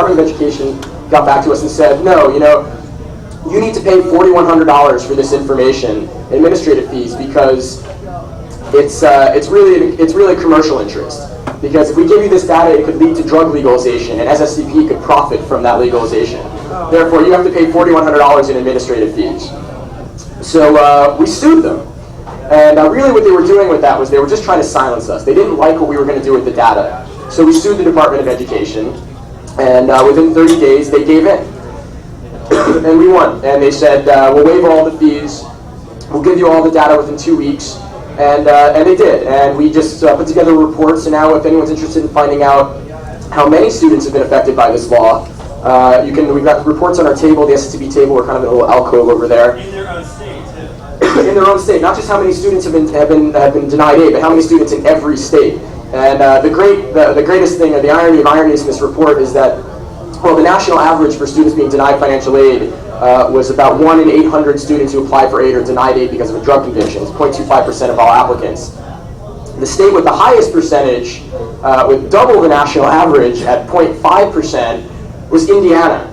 Department of Education got back to us and said, no, you need to pay $4,100 for this information, administrative fees, because it's really a commercial interest. Because if we give you this data, it could lead to drug legalization, and SSDP could profit from that legalization. Therefore, you have to pay $4,100 in administrative fees. So we sued them. And really what they were doing with that was they were just trying to silence us. They didn't like what we were going to do with the data. So we sued the Department of Education, and within 30 days they gave in. And we won. And they said, we'll waive all the fees, we'll give you all the data within 2 weeks. And they did. And we just put together reports, so now if anyone's interested in finding out how many students have been affected by this law, we've got reports on our table, the SSTP table, we're kind of in a little alcove over there. In their own state, too. In their own state, not just how many students have been denied aid, but how many students in every state. And the greatest thing, or the irony of ironies in this report is that, well, the national average for students being denied financial aid was about 1 in 800 students who applied for aid or denied aid because of a drug conviction. It's 0.25% of all applicants. The state with the highest percentage, with double the national average at 0.5%, was Indiana.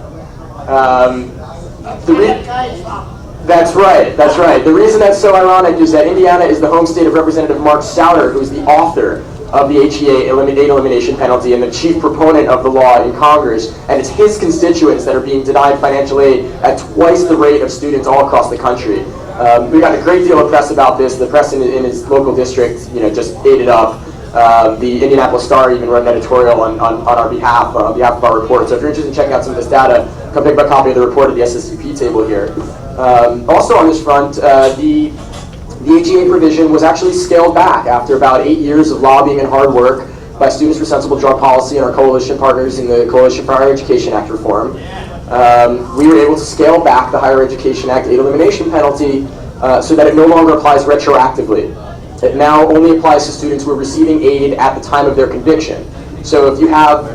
That's right, that's right. The reason that's so ironic is that Indiana is the home state of Representative Mark Souder, who is the author of the HEA aid elimination penalty and the chief proponent of the law in Congress, and it's his constituents that are being denied financial aid at twice the rate of students all across the country. We got a great deal of press about this. The press in his local district, just ate it up. The Indianapolis Star even wrote an editorial on our behalf, on behalf of our report. So if you're interested in checking out some of this data, come pick up a copy of the report at the SSCP table here. Also on this front, the HEA provision was actually scaled back after about 8 years of lobbying and hard work by Students for Sensible Drug Policy and our coalition partners in the Coalition for Higher Education Act reform. We were able to scale back the Higher Education Act aid elimination penalty so that it no longer applies retroactively. It now only applies to students who are receiving aid at the time of their conviction. So if you have,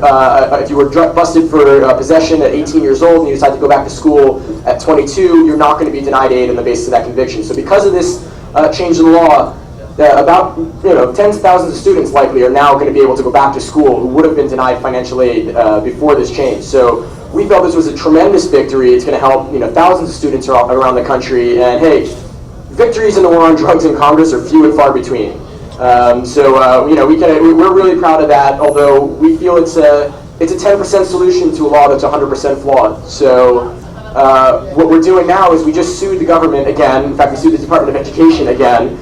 if you were busted for possession at 18 years old and you decide to go back to school at 22, you're not going to be denied aid on the basis of that conviction. So because of this change in the law, about tens of thousands of students likely are now going to be able to go back to school who would have been denied financial aid before this change. So we felt this was a tremendous victory. It's going to help thousands of students around the country. And hey, victories in the war on drugs in Congress are few and far between. We're really proud of that. Although we feel it's a 10% solution to a law that's 100% flawed. So what we're doing now is we just sued the government again. In fact, we sued the Department of Education again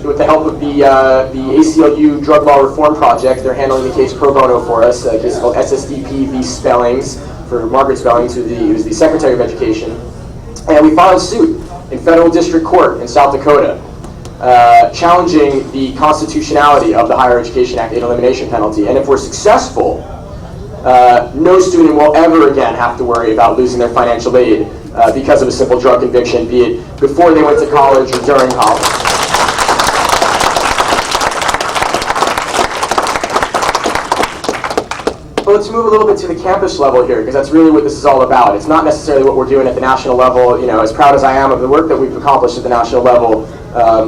with the help of the ACLU Drug Law Reform Project. They're handling the case pro bono for us. A case called SSDP v. Spellings for Margaret Spellings, who was the Secretary of Education. And we filed suit in federal district court in South Dakota, challenging the constitutionality of the Higher Education Act aid elimination penalty. And if we're successful, no student will ever again have to worry about losing their financial aid because of a simple drug conviction, be it before they went to college or during college. But let's move a little bit to the campus level here, because that's really what this is all about. It's not necessarily what we're doing at the national level. As proud as I am of the work that we've accomplished at the national level,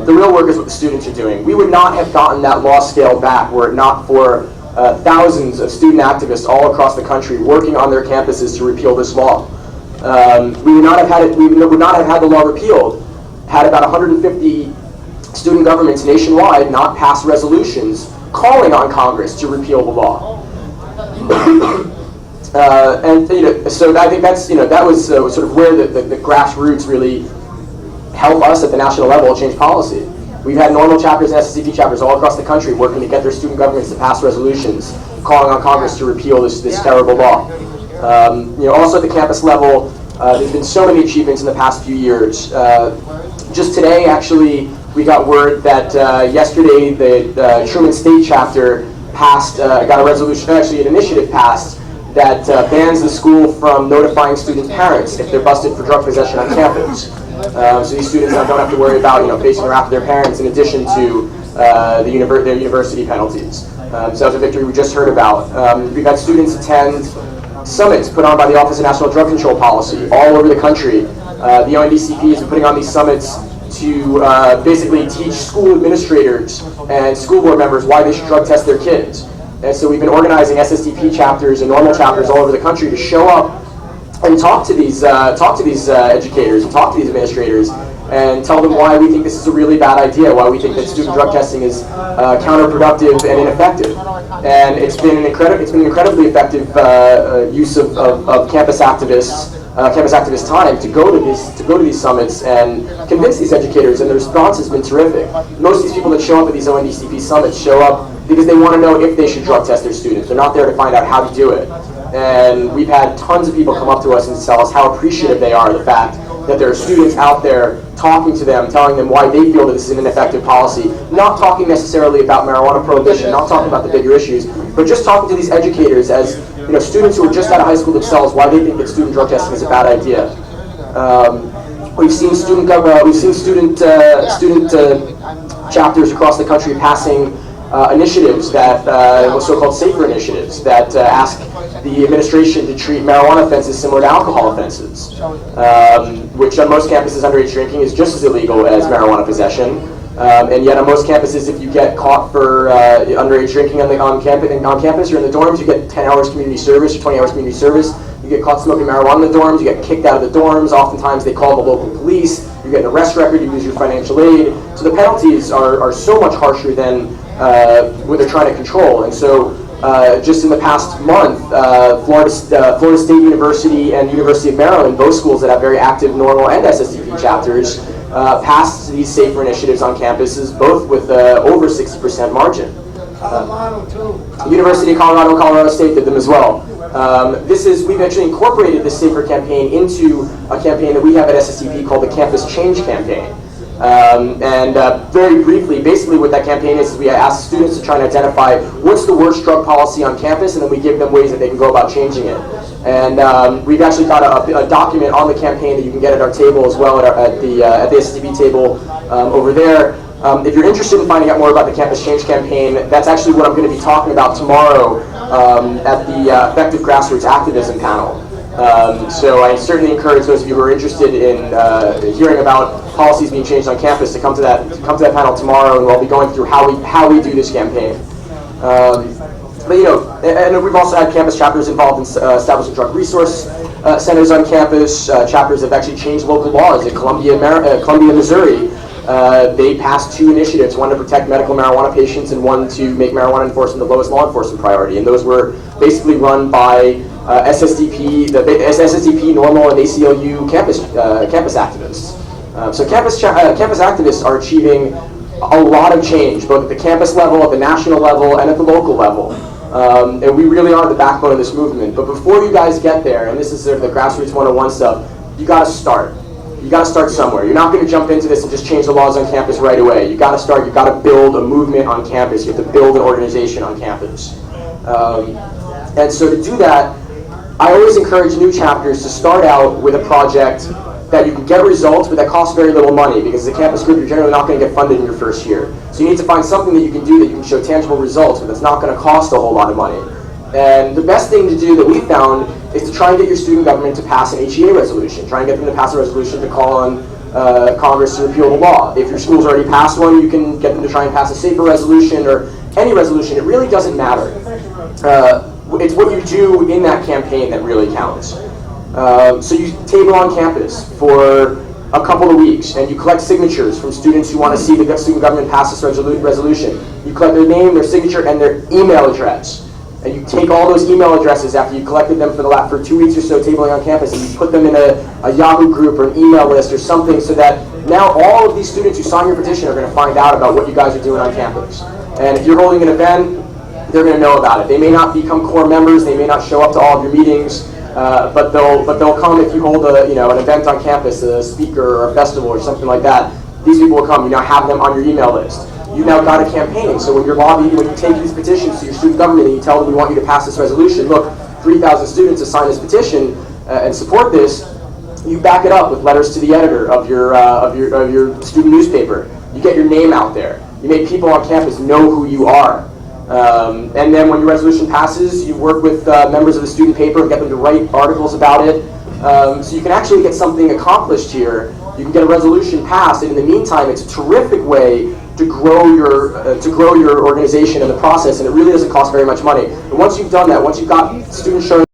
the real work is what the students are doing. We would not have gotten that law scaled back were it not for thousands of student activists all across the country working on their campuses to repeal this law. We would not have had the law repealed had about 150 student governments nationwide not passed resolutions calling on Congress to repeal the law. So I think that's that was sort of where the grassroots really help us at the national level change policy. We've had normal chapters and SSCP chapters all across the country working to get their student governments to pass resolutions calling on Congress to repeal this terrible law. Also at the campus level, there's been so many achievements in the past few years. Just today, actually, we got word that yesterday the Truman State chapter got a resolution, actually an initiative passed that bans the school from notifying students' parents if they're busted for drug possession on campus. So these students now don't have to worry about facing the wrath of their parents in addition to their university penalties. So that was a victory we just heard about. We've had students attend summits put on by the Office of National Drug Control Policy all over the country. The ONDCP has been putting on these summits to basically teach school administrators and school board members why they should drug test their kids. And so we've been organizing SSDP chapters and normal chapters all over the country to show up and talk to these educators and talk to these administrators and tell them why we think this is a really bad idea, why we think that student drug testing is counterproductive and ineffective. And it's been an incredibly effective use of campus activist time to go to these summits and convince these educators, and the response has been terrific. Most of these people that show up at these ONDCP summits show up because they want to know if they should drug test their students. They're not there to find out how to do it. And we've had tons of people come up to us and tell us how appreciative they are of the fact that there are students out there talking to them, telling them why they feel that this is an ineffective policy, not talking necessarily about marijuana prohibition, not talking about the bigger issues, but just talking to these educators as students who are just out of high school themselves, why they think that student drug testing is a bad idea. We've seen student chapters across the country passing initiatives that so-called safer initiatives that ask the administration to treat marijuana offenses similar to alcohol offenses, which on most campuses underage drinking is just as illegal as marijuana possession. And yet on most campuses, if you get caught for underage drinking on campus or in the dorms, you get 10 hours community service or 20 hours community service. You get caught smoking marijuana in the dorms, you get kicked out of the dorms. Oftentimes they call the local police. You get an arrest record, you lose your financial aid. So the penalties are so much harsher than what they're trying to control. And so just in the past month, Florida State University and University of Maryland, both schools that have very active normal and SSDP chapters, passed these safer initiatives on campuses, both with over 60% margin. University of Colorado, Colorado State did them as well. We've actually incorporated this safer campaign into a campaign that we have at SSDP called the Campus Change Campaign. Very briefly, basically what that campaign is we ask students to try and identify what's the worst drug policy on campus, and then we give them ways that they can go about changing it. And we've actually got a document on the campaign that you can get at our table as well, at the SSDP table over there. If you're interested in finding out more about the Campus Change Campaign, that's actually what I'm going to be talking about tomorrow at the Effective Grassroots Activism panel. So I certainly encourage those of you who are interested in hearing about policies being changed on campus to come to that panel tomorrow, and we'll be going through how we do this campaign. And we've also had campus chapters involved in establishing drug resource centers on campus. Chapters have actually changed local laws. In Columbia, Missouri, they passed 2 initiatives, one to protect medical marijuana patients and one to make marijuana enforcement the lowest law enforcement priority. And those were basically run by SSDP, SSDP, Normal, and ACLU campus activists. So campus activists are achieving a lot of change, both at the campus level, at the national level, and at the local level. And we really are the backbone of this movement. But before you guys get there, and this is sort of the Grassroots 101 stuff, you got to start. You got to start somewhere. You're not going to jump into this and just change the laws on campus right away. You got to start. You got to build a movement on campus. You have to build an organization on campus. And so to do that, I always encourage new chapters to start out with a project that you can get results, but that costs very little money, because as a campus group, you're generally not going to get funded in your first year. So you need to find something that you can do that you can show tangible results, but that's not going to cost a whole lot of money. And the best thing to do that we found is to try and get your student government to pass an HEA resolution. Try and get them to pass a resolution to call on Congress to repeal the law. If your school's already passed one, you can get them to try and pass a safer resolution or any resolution. It really doesn't matter. It's what you do in that campaign that really counts. So you table on campus for a couple of weeks, and you collect signatures from students who want to see the student government pass this resolution. You collect their name, their signature, and their email address. And you take all those email addresses after you collected them for 2 weeks or so tabling on campus, and you put them in a Yahoo group or an email list or something, so that now all of these students who sign your petition are going to find out about what you guys are doing on campus. And if you're holding an event, they're going to know about it. They may not become core members, they may not show up to all of your meetings, but they'll come if you hold an event on campus, a speaker or a festival or something like that. These people will come. You now have them on your email list. You've now got a campaign. So when you're lobbying, when you take these petitions to your student government and you tell them we want you to pass this resolution, look, 3,000 students have signed this petition and support this, you back it up with letters to the editor of your student newspaper. You get your name out there. You make people on campus know who you are. And then when your resolution passes, you work with members of the student paper and get them to write articles about it. So you can actually get something accomplished here. You can get a resolution passed, and in the meantime, it's a terrific way to grow your organization in the process, and it really doesn't cost very much money. And once you've done that, once you've got students showing